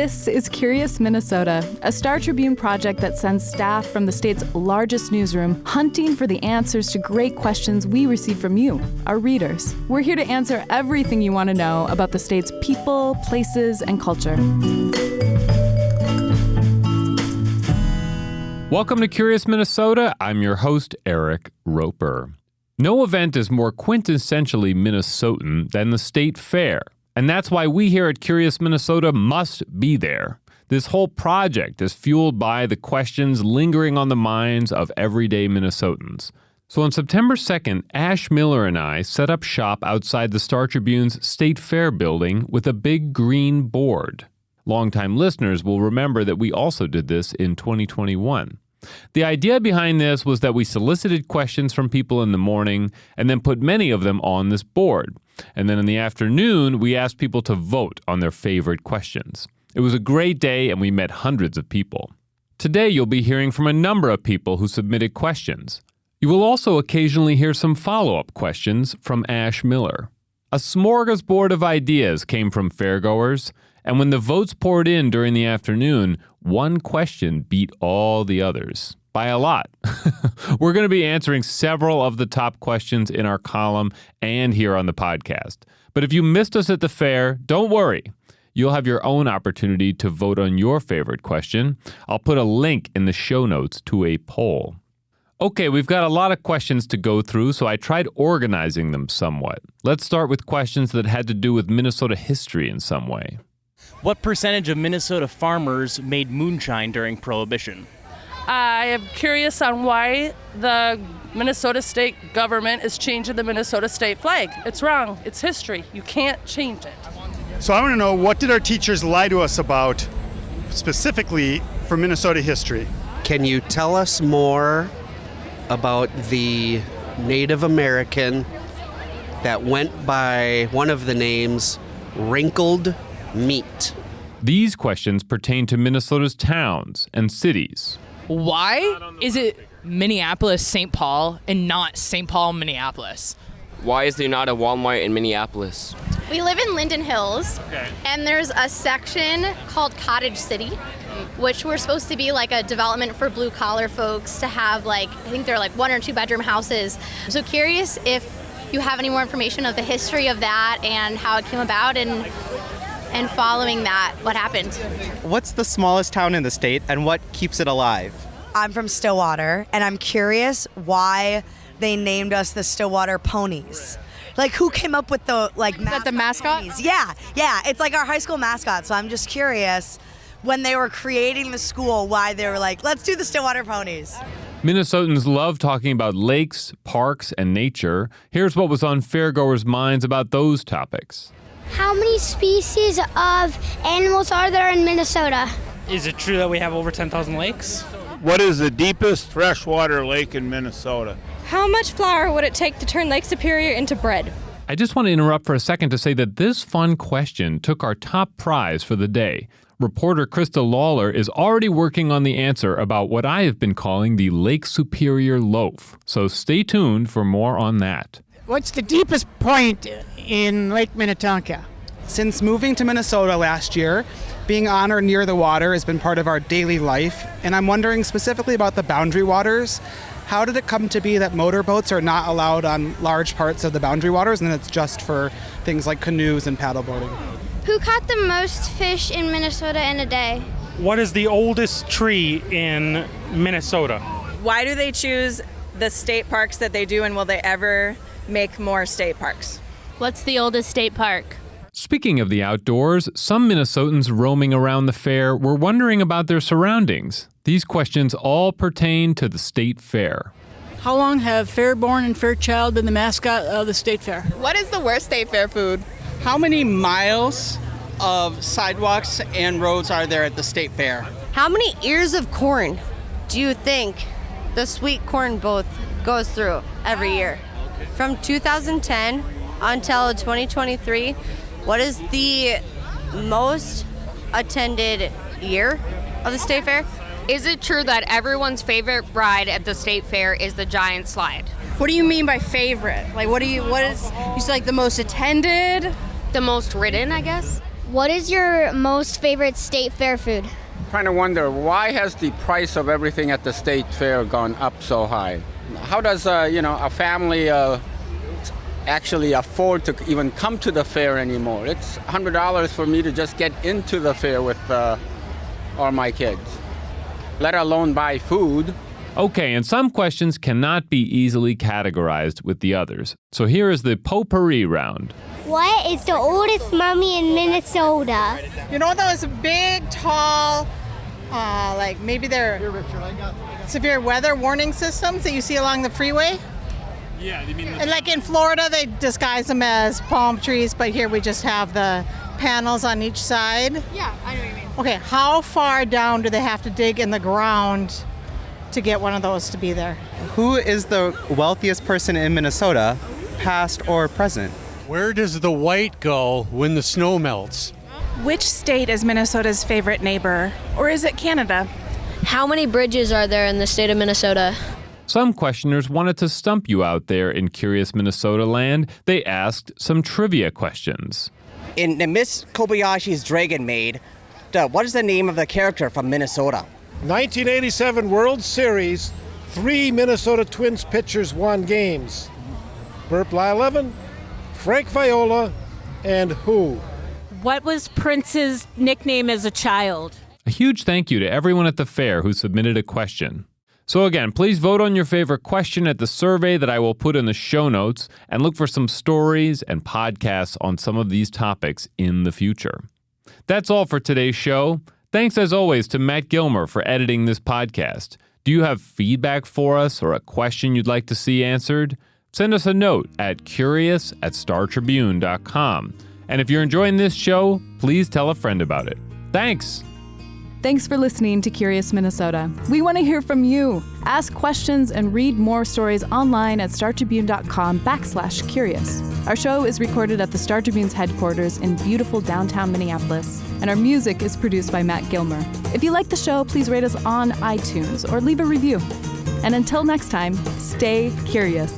This is Curious Minnesota, a Star Tribune project that sends staff from the state's largest newsroom hunting for the answers to great questions we receive from you, our readers. We're here to answer everything you want to know about the state's people, places, and culture. Welcome to Curious Minnesota. I'm your host, Eric Roper. No event is more quintessentially Minnesotan than the state fair. And that's why we here at Curious Minnesota must be there. This whole project is fueled by the questions lingering on the minds of everyday Minnesotans. So on September 2nd, Ash Miller and I set up shop outside the Star Tribune's State Fair building with a big green board. Longtime listeners will remember that we also did this in 2021. The idea behind this was that we solicited questions from people in the morning and then put many of them on this board. And then in the afternoon, we asked people to vote on their favorite questions. It was a great day and we met hundreds of people. Today, you'll be hearing from a number of people who submitted questions. You will also occasionally hear some follow-up questions from Ash Miller. A smorgasbord of ideas came from fairgoers, and when the votes poured in during the afternoon, one question beat all the others. By a lot. We're going to be answering several of the top questions in our column and here on the podcast. But if you missed us at the fair, don't worry. You'll have your own opportunity to vote on your favorite question. I'll put a link in the show notes to a poll. Okay, we've got a lot of questions to go through, so I tried organizing them somewhat. Let's start with questions that had to do with Minnesota history in some way. What percentage of Minnesota farmers made moonshine during Prohibition? I am curious on why the Minnesota state government is changing the Minnesota state flag. It's wrong. It's history. You can't change it. So I want to know, what did our teachers lie to us about specifically for Minnesota history? Can you tell us more about the Native American that went by one of the names Wrinkled Meat? These questions pertain to Minnesota's towns and cities. Why is it Minneapolis, St. Paul, and not St. Paul, Minneapolis? Why is there not a Walmart in Minneapolis? We live in Linden Hills, and there's a section called Cottage City, which we're supposed to be like a development for blue-collar folks to have, like, I think they're like 1 or 2 bedroom houses. So curious if you have any more information of the history of that and how it came about, and following that, what happened. What's the smallest town in the state and what keeps it alive? I'm from Stillwater, and I'm curious why they named us the Stillwater Ponies. Like, who came up with the, like, Is that the mascot? Ponies? Yeah, it's like our high school mascot, so I'm just curious when they were creating the school why they were like, let's do the Stillwater Ponies. Minnesotans love talking about lakes, parks, and nature. Here's what was on fairgoers' minds about those topics. How many species of animals are there in Minnesota? Is it true that we have over 10,000 lakes? What is the deepest freshwater lake in Minnesota? How much flour would it take to turn Lake Superior into bread? I just want to interrupt for a second to say that this fun question took our top prize for the day. Reporter Krista Lawler is already working on the answer about what I have been calling the Lake Superior loaf. So stay tuned for more on that. What's the deepest point in Lake Minnetonka? Since moving to Minnesota last year, being on or near the water has been part of our daily life, and I'm wondering specifically about the boundary waters. How did it come to be that motorboats are not allowed on large parts of the boundary waters, and it's just for things like canoes and paddleboarding? Who caught the most fish in Minnesota in a day? What is the oldest tree in Minnesota? Why do they choose the state parks that they do, and will they ever make more state parks? What's the oldest state park? Speaking of the outdoors, some Minnesotans roaming around the fair were wondering about their surroundings. These questions all pertain to the state fair. How long have Fairborn and Fairchild been the mascot of the state fair? What is the worst state fair food? How many miles of sidewalks and roads are there at the state fair? How many ears of corn do you think the sweet corn boat goes through every year? From 2010 until 2023, what is the most attended year of the state fair? Is it true that everyone's favorite ride at the state fair is the giant slide? What do you mean by favorite? Like, what is, you say, like, the most attended? The most ridden, I guess. What is your most favorite state fair food? Trying to wonder, why has the price of everything at the state fair gone up so high? How does a family actually afford to even come to the fair anymore? It's $100 for me to just get into the fair with all my kids, let alone buy food. Okay, and some questions cannot be easily categorized with the others. So here is the potpourri round. What is the oldest mummy in Minnesota? You know those big, tall, like maybe they're severe weather warning systems that you see along the freeway? Yeah, you mean And like in Florida, they disguise them as palm trees, but here we just have the panels on each side. Yeah, I know what you mean. Okay, how far down do they have to dig in the ground to get one of those to be there? Who is the wealthiest person in Minnesota, past or present? Where does the white go when the snow melts? Which state is Minnesota's favorite neighbor? Or is it Canada? How many bridges are there in the state of Minnesota? Some questioners wanted to stump you out there in Curious Minnesota land. They asked some trivia questions. In Miss Kobayashi's Dragon Maid, what is the name of the character from Minnesota? 1987 World Series, 3 Minnesota Twins pitchers won games. Burt Blyleven, Frank Viola, and who? What was Prince's nickname as a child? A huge thank you to everyone at the fair who submitted a question. So again, please vote on your favorite question at the survey that I will put in the show notes, and look for some stories and podcasts on some of these topics in the future. That's all for today's show. Thanks as always to Matt Gilmer for editing this podcast. Do you have feedback for us or a question you'd like to see answered? Send us a note at curious@startribune.com. And if you're enjoying this show, please tell a friend about it. Thanks! Thanks for listening to Curious Minnesota. We want to hear from you. Ask questions and read more stories online at startribune.com/curious. Our show is recorded at the Star Tribune's headquarters in beautiful downtown Minneapolis, and our music is produced by Matt Gilmer. If you like the show, please rate us on iTunes or leave a review. And until next time, stay curious.